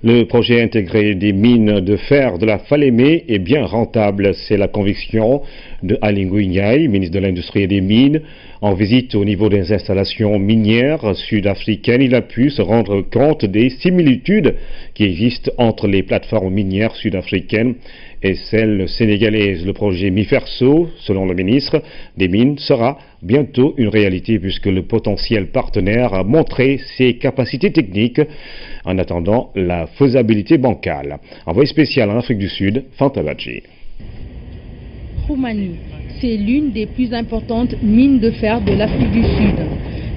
Le projet intégré des mines de fer de la Falémé est bien rentable. C'est la conviction de Aly Ngouille Ndiaye, ministre de l'Industrie et des Mines. En visite au niveau des installations minières sud-africaines, il a pu se rendre compte des similitudes qui existent entre les plateformes minières sud-africaines et celles sénégalaises. Le projet MIFERSO, selon le ministre des Mines, sera bientôt une réalité puisque le potentiel partenaire a montré ses capacités techniques en attendant la faisabilité bancale. Envoyé spécial en Afrique du Sud, Fanta Badji. Khoumani, c'est l'une des plus importantes mines de fer de l'Afrique du Sud.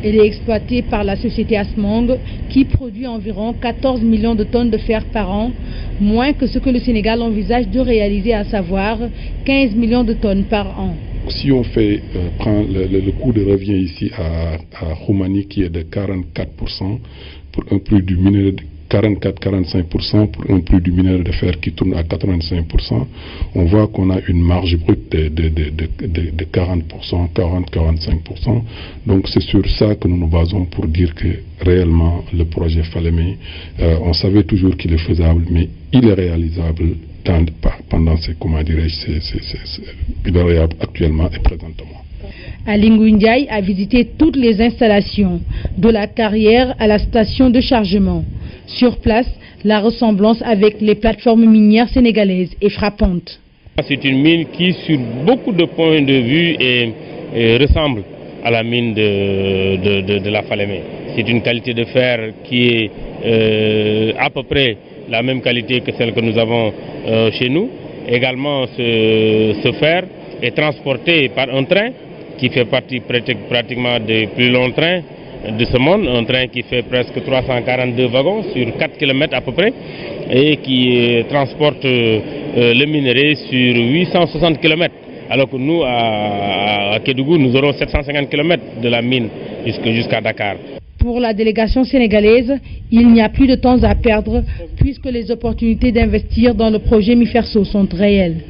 Elle est exploitée par la société Asmang qui produit environ 14 millions de tonnes de fer par an, moins que ce que le Sénégal envisage de réaliser, à savoir 15 millions de tonnes par an. Si on prend le coût de revient ici à Khoumani qui est de 44% pour un prix du minerai de 44-45% pour un prix du minerai de fer qui tourne à 85%, on voit qu'on a une marge brute de 40%, 40-45%. Donc c'est sur ça que nous nous basons pour dire que réellement le projet Falémé, on savait toujours qu'il est faisable, mais il est réalisable pendant ces, comment dirais-je, il est réalisable actuellement et présentement. Aly Ngouille Ndiaye a visité toutes les installations, de la carrière à la station de chargement. Sur place, la ressemblance avec les plateformes minières sénégalaises est frappante. C'est une mine qui, sur beaucoup de points de vue, ressemble à la mine de la Falémé. C'est une qualité de fer qui est à peu près la même qualité que celle que nous avons chez nous. Également, ce fer est transporté par un train qui fait partie pratiquement des plus longs trains de ce monde, un train qui fait presque 342 wagons sur 4 km à peu près et qui transporte le minerai sur 860 km. Alors que nous, à Kédougou, nous aurons 750 km de la mine jusqu'à Dakar. Pour la délégation sénégalaise, il n'y a plus de temps à perdre puisque les opportunités d'investir dans le projet MIFERSO sont réelles.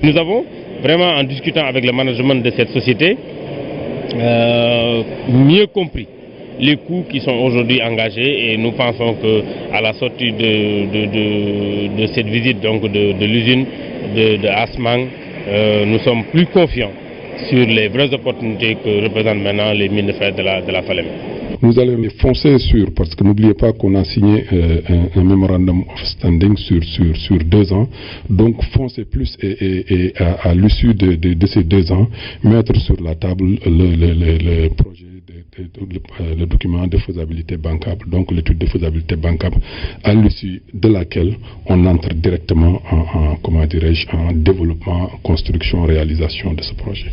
Nous avons vraiment, en discutant avec le management de cette société, mieux compris les coûts qui sont aujourd'hui engagés et nous pensons qu'à la sortie de cette visite donc de l'usine de Asmang, nous sommes plus confiants sur les vraies opportunités que représentent maintenant les mines de fer de la Falémé. Nous allons foncer sur, parce que n'oubliez pas qu'on a signé un memorandum of standing sur 2 ans, donc foncer plus et à l'issue de ces 2 ans, mettre sur la table le projet, le document de faisabilité bancable, donc l'étude de faisabilité bancable, à l'issue de laquelle on entre directement en développement, construction, réalisation de ce projet.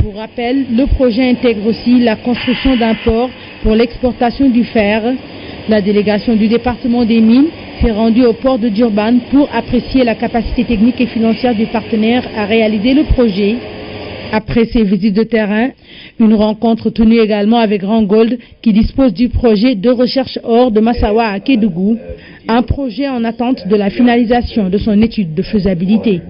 Pour rappel, le projet intègre aussi la construction d'un port pour l'exportation du fer. La délégation du département des mines s'est rendue au port de Durban pour apprécier la capacité technique et financière du partenaire à réaliser le projet. Après ces visites de terrain, une rencontre tenue également avec Randgold qui dispose du projet de recherche or de Massawa à Kédougou, un projet en attente de la finalisation de son étude de faisabilité.